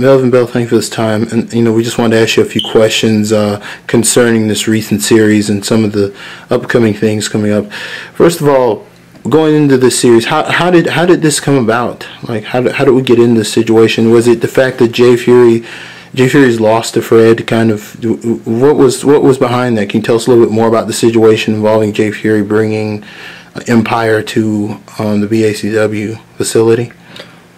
Melvin Bell, thank you for this time. And, we just wanted to ask you a few questions concerning this recent series and some of the upcoming things coming up. First of all, going into this series, how did this come about? Like, how did we get in this situation? Was it the fact that Jeff Erie's lost to Fred? Kind of, what was behind that? Can you tell us a little bit more about the situation involving Jeff Erie bringing Empire to the BACW facility?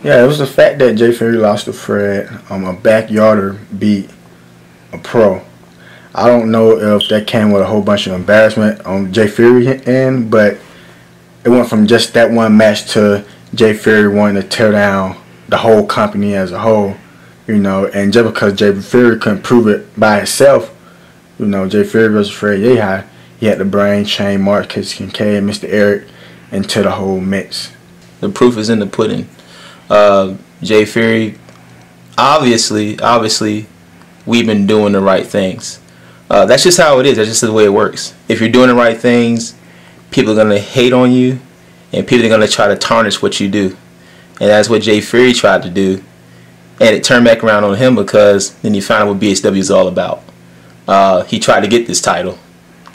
Yeah, it was the fact that Jeff Erie lost to Fred. A backyarder beat a pro. I don't know if that came with a whole bunch of embarrassment on Jeff Erie's end, but it went from just that one match to Jeff Erie wanting to tear down the whole company as a whole, and just because Jeff Erie couldn't prove it by himself, Jeff Erie versus Fred Yehi, he had to bring Shane Marcus, Kincaid, and Mr. Eric into the whole mix. The proof is in the pudding. Jeff Erie, obviously, we've been doing the right things. That's just how it is. That's just the way it works. If you're doing the right things, people are going to hate on you, and people are going to try to tarnish what you do. And that's what Jeff Erie tried to do. And it turned back around on him because then you find out what BACW is all about. He tried to get this title,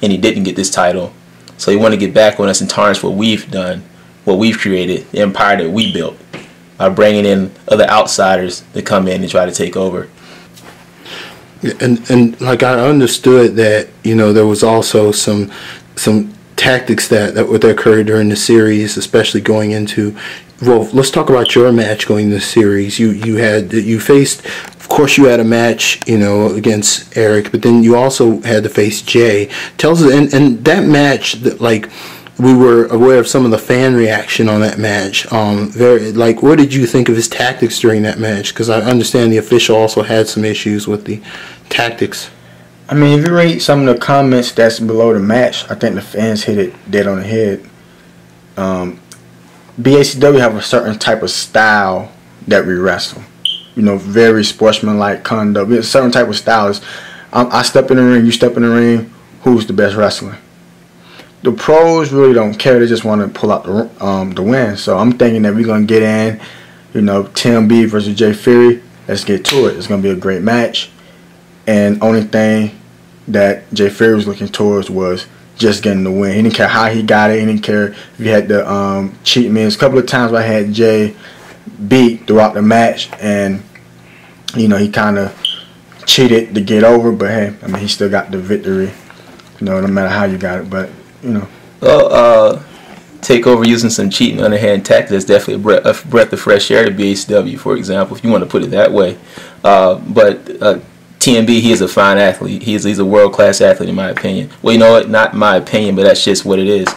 and he didn't get this title. So he wanted to get back on us and tarnish what we've done, what we've created, the empire that we built, by bringing in other outsiders to come in and try to take over. And like, I understood that there was also some tactics that occurred during the series, especially going into. Well, let's talk about your match going into the series. You faced, of course, you had a match against Eric, but then you also had to face Jay. Tell us, and that match, like, we were aware of some of the fan reaction on that match. What did you think of his tactics during that match? Because I understand the official also had some issues with the tactics. I mean, if you read some of the comments that's below the match, I think the fans hit it dead on the head. BACW have a certain type of style that we wrestle. Very sportsmanlike conduct. A certain type of style is, I step in the ring, you step in the ring, who's the best wrestler? The pros really don't care. They just want to pull out the win. So I'm thinking that we're going to get in, TMB versus Jeff Erie. Let's get to it. It's going to be a great match. And only thing that Jeff Erie was looking towards was just getting the win. He didn't care how he got it. He didn't care if he had the cheat means. A couple of times I had Jay beat throughout the match, and he kind of cheated to get over. But hey, I mean, he still got the victory. No matter how you got it, but Well, take over using some cheating underhand tactics. That's definitely a breath of fresh air to BACW, for example, if you want to put it that way. But TMB, he is a fine athlete. He's a world-class athlete, in my opinion. Well, you know what? Not my opinion, but that's just what it is.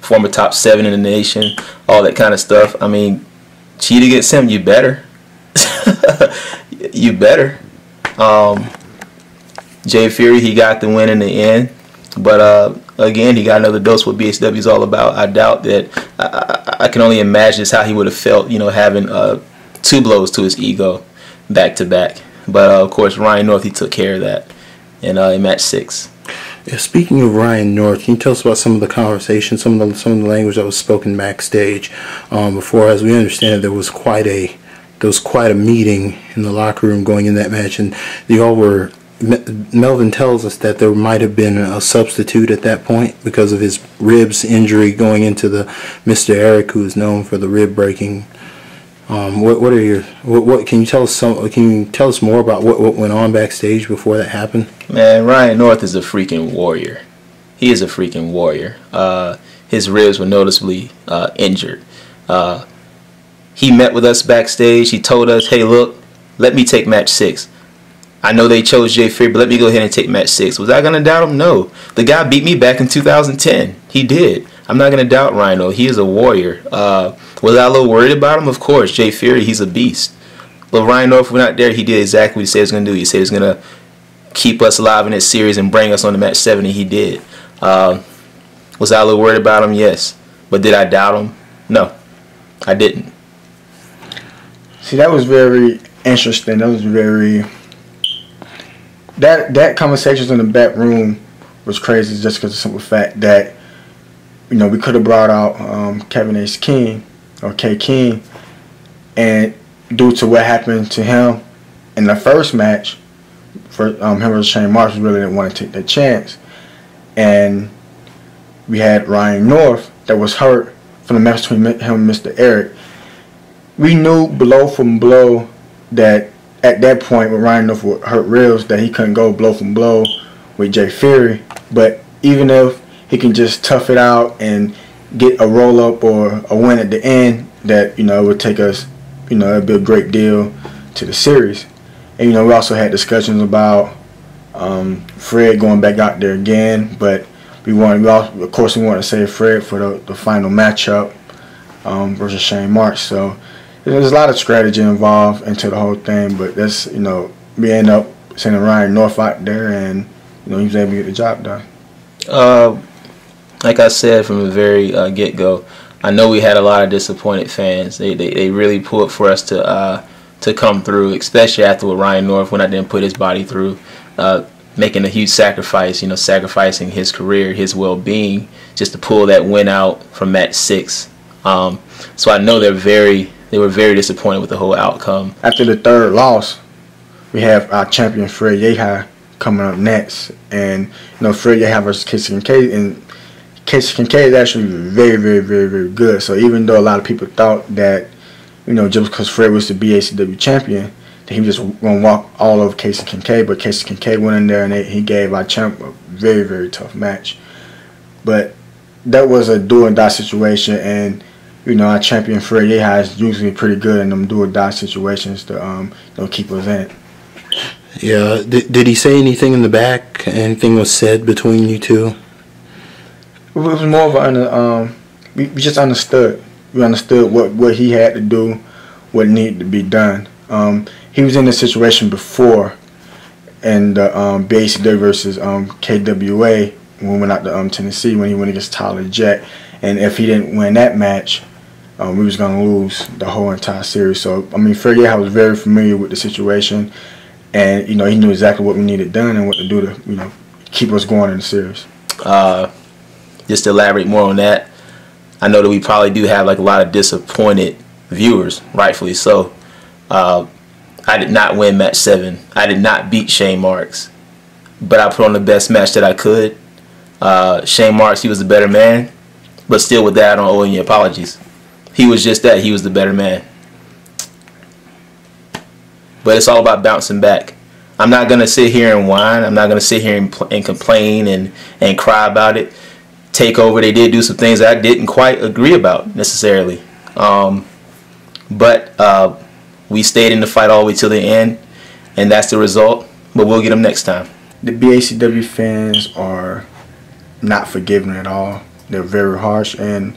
Former top 7 in the nation, all that kind of stuff. I mean, cheat against him, you better. You better. Jeff Erie, he got the win in the end. But again, he got another dose what BACW is all about. I doubt that. I can only imagine just how he would have felt, having 2 blows to his ego back to back. But of course, Ryan North, he took care of that in match 6. Yeah, speaking of Ryan North, can you tell us about some of the conversation, some of the language that was spoken backstage before? As we understand it, there was quite a meeting in the locker room going in that match, and they all were. Melvin tells us that there might have been a substitute at that point because of his ribs injury going into the Mr. Eric, who is known for the rib breaking. What can you tell us? Can you tell us more about what went on backstage before that happened? Man, Ryan North is a freaking warrior. He is a freaking warrior. His ribs were noticeably injured. He met with us backstage. He told us, "Hey, look, let me take match 6. I know they chose Jeff Erie, but let me go ahead and take match 6. Was I going to doubt him? No. The guy beat me back in 2010. He did. I'm not going to doubt Rhino. He is a warrior. Was I a little worried about him? Of course. Jeff Erie, he's a beast. But Ryan North, we're not there. He did exactly what he said he was going to do. He said he was going to keep us alive in this series and bring us on to match 7, and he did. Was I a little worried about him? Yes. But did I doubt him? No. I didn't. See, that was very interesting. That was very... That conversations in the back room was crazy just because of the simple fact that, we could have brought out Kevin H. King or K. King, and due to what happened to him in the first match, for him versus Shane Marks really didn't want to take that chance. And we had Ryan North that was hurt from the match between him and Mr. Eric. We knew blow from blow that at that point when Ryan North would hurt ribs that he couldn't go blow from blow with Jeff Erie. But even if he can just tough it out and get a roll up or a win at the end, that it would take us, it'd be a great deal to the series. And we also had discussions about Fred going back out there again, but of course we wanted to save Fred for the final matchup versus Shane Marks. So there's a lot of strategy involved into the whole thing, but that's we end up sending Ryan North out there, and he was able to get the job done. Like I said from the very get-go, I know we had a lot of disappointed fans. They really pulled for us to come through, especially after with Ryan North when I didn't put his body through, making a huge sacrifice, sacrificing his career, his well-being, just to pull that win out from match 6. So I know they were very disappointed with the whole outcome. After the third loss, we have our champion Fred Yehi coming up next, and Fred Yehi versus Casey Kincaid, and Casey Kincaid is actually very, very, very, very good. So even though a lot of people thought that just because Fred was the BACW champion, that he was just going to walk all over Casey Kincaid, but Casey Kincaid went in there and he gave our champ a very, very tough match. But that was a do-or-die situation, and our champion Fred Yehi is usually pretty good in them do-or-die situations to keep us in it. Yeah. Did he say anything in the back? Anything was said between you two? It was more of we just understood. We understood what he had to do, what needed to be done. He was in this situation before, in the BACW versus KWA when we went out to Tennessee when he went against Tyler Jack, and if he didn't win that match, we was gonna lose the whole entire series. So Fred Yehi was very familiar with the situation, and he knew exactly what we needed done and what to do to keep us going in the series. Just to elaborate more on that, I know that we probably do have a lot of disappointed viewers, rightfully so. I did not win match 7. I did not beat Shane Marks, but I put on the best match that I could. Shane Marks, he was the better man, but still with that, I don't owe any apologies. He was just that. He was the better man. But it's all about bouncing back. I'm not going to sit here and whine. I'm not going to sit here and complain and cry about it. TakeOver, they did do some things that I didn't quite agree about necessarily. But we stayed in the fight all the way till the end, and that's the result. But we'll get them next time. The BACW fans are not forgiving at all. They're very harsh, and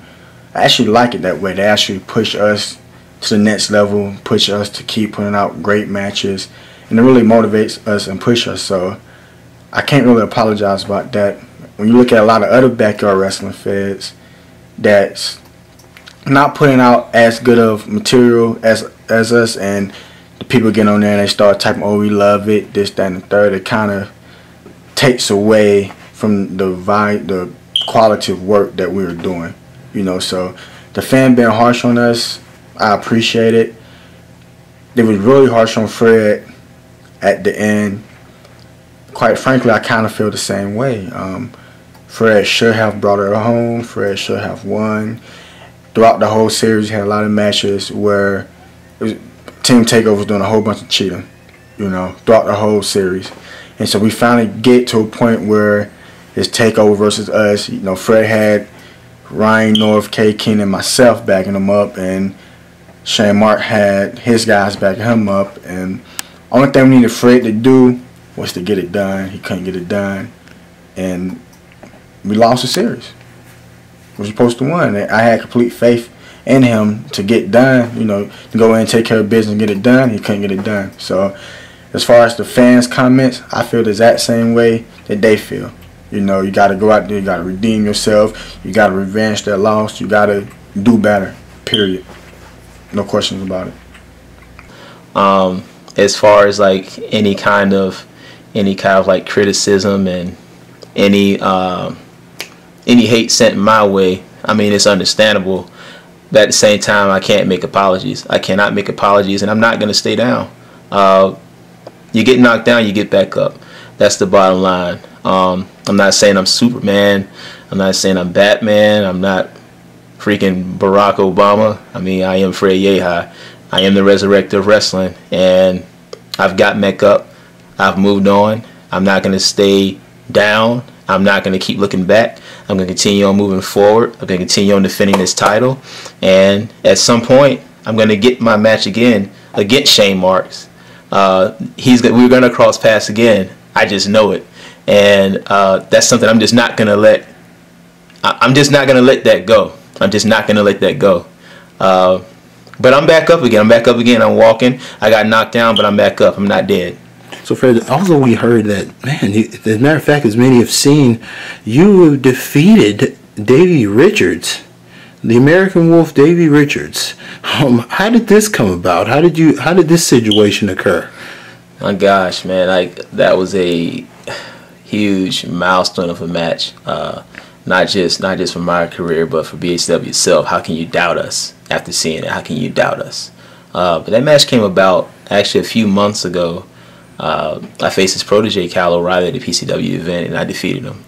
I actually like it that way. They actually push us to the next level, push us to keep putting out great matches, and it really motivates us and push us. So I can't really apologize about that. When you look at a lot of other backyard wrestling feds that's not putting out as good of material as us, and the people get on there and they start typing, "Oh, we love it," this, that, and the third, it kind of takes away from the quality of work that we were doing. So the fan being harsh on us, I appreciate it. They was really harsh on Fred at the end. Quite frankly, I kind of feel the same way. Fred should have brought her home. Fred should have won. Throughout the whole series, he had a lot of matches where Team TakeOver was doing a whole bunch of cheating, throughout the whole series. And so we finally get to a point where it's TakeOver versus us. Fred had Ryan North, K. King, and myself backing him up, and Shane Mark had his guys backing him up. And only thing we needed Fred to do was to get it done. He couldn't get it done, and we lost the series. We were supposed to win. I had complete faith in him to get done, to go in and take care of business and get it done. He couldn't get it done. So as far as the fans' comments, I feel the exact same way that they feel. You got to go out there, you got to redeem yourself, you got to revenge that loss, you got to do better, period. No questions about it. As far as any kind of criticism and any hate sent my way, it's understandable. but at the same time, I can't make apologies. I cannot make apologies, and I'm not going to stay down. You get knocked down, you get back up. That's the bottom line. I'm not saying I'm Superman. I'm not saying I'm Batman. I'm not freaking Barack Obama. I mean, I am Fred Yehi. I am the resurrector of wrestling, and I've gotten back up. I've moved on. I'm not going to stay down. I'm not going to keep looking back. I'm going to continue on moving forward. I'm going to continue on defending this title. And at some point, I'm going to get my match again against Shane Marks. We're going to cross paths again. I just know it. And that's something I'm just not going to let. I'm just not going to let that go. I'm just not going to let that go. But I'm back up again. I'm walking. I got knocked down, but I'm back up. I'm not dead. So, Fred, also we heard that, man, as a matter of fact, as many have seen, you defeated Davey Richards, the American Wolf Davey Richards. How did this come about? How did this situation occur? My gosh, man, that was a huge milestone of a match. Not just for my career, but for BACW itself. How can you doubt us after seeing it? How can you doubt us? But that match came about actually a few months ago. I faced his protege, Kyle O'Reilly, at the PCW event, and I defeated him.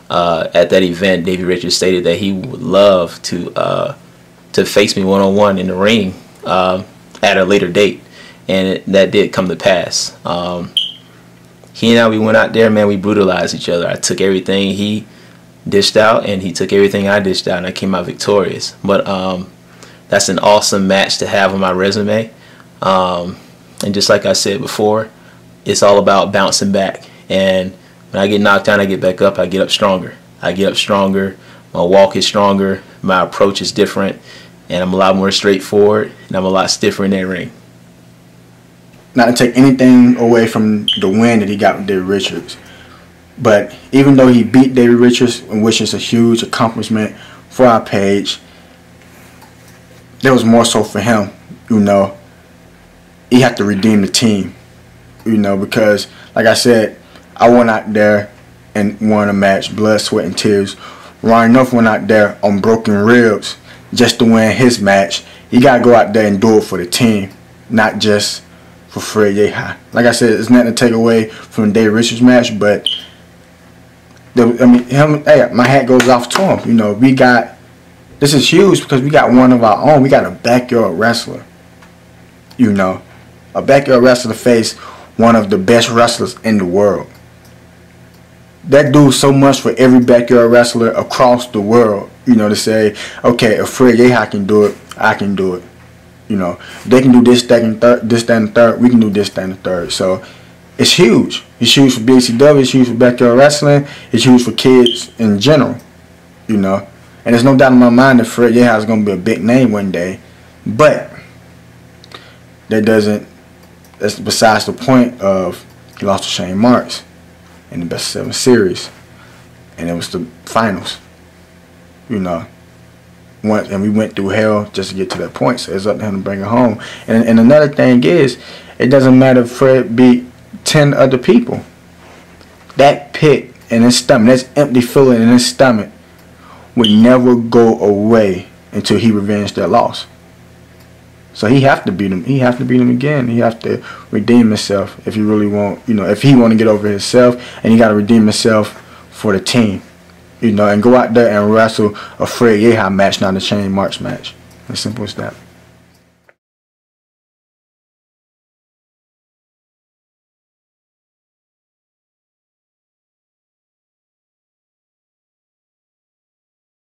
At that event, Davey Richards stated that he would love to face me one-on-one in the ring at a later date, and that did come to pass. He and I, we went out there, man, we brutalized each other. I took everything he dished out, and he took everything I dished out, and I came out victorious. But that's an awesome match to have on my resume. And just like I said before, it's all about bouncing back. And when I get knocked down, I get back up. I get up stronger. My walk is stronger. My approach is different. And I'm a lot more straightforward. And I'm a lot stiffer in that ring. Not to take anything away from the win that he got with Davey Richards, but even though he beat Davey Richards, which is a huge accomplishment for our page, there was more so for him. He had to redeem the team. Because, like I said, I went out there and won a match, blood, sweat, and tears. Ryan North went out there on broken ribs just to win his match. You got to go out there and do it for the team, not just for Fred Yehi. Like I said, it's nothing to take away from the Davey Richards match, but my hat goes off to him. This is huge because we got one of our own. We got a backyard wrestler. A backyard wrestler to face one of the best wrestlers in the world. That do so much for every backyard wrestler across the world. To say, okay, if Fred Yehi can do it, I can do it. They can do this, that, and the third. We can do this, that, and the third. So it's huge. It's huge for BACW. It's huge for backyard wrestling. It's huge for kids in general. And there's no doubt in my mind that Fred Yehi is going to be a big name one day. But that's besides the point of he lost to Shane Marks in the Best of 7 series. And it was the finals. And we went through hell just to get to that point, so it's up to him to bring it home. And another thing is, it doesn't matter if Fred beat 10 other people. That pit in his stomach, that empty feeling in his stomach, would never go away until he revenged that loss. So he have to beat him. He have to beat him again. He have to redeem himself if he really want, if he want to get over himself, and he got to redeem himself for the team. And go out there and wrestle a Fred Yehi match, not a Shane Marks match. As simple as that.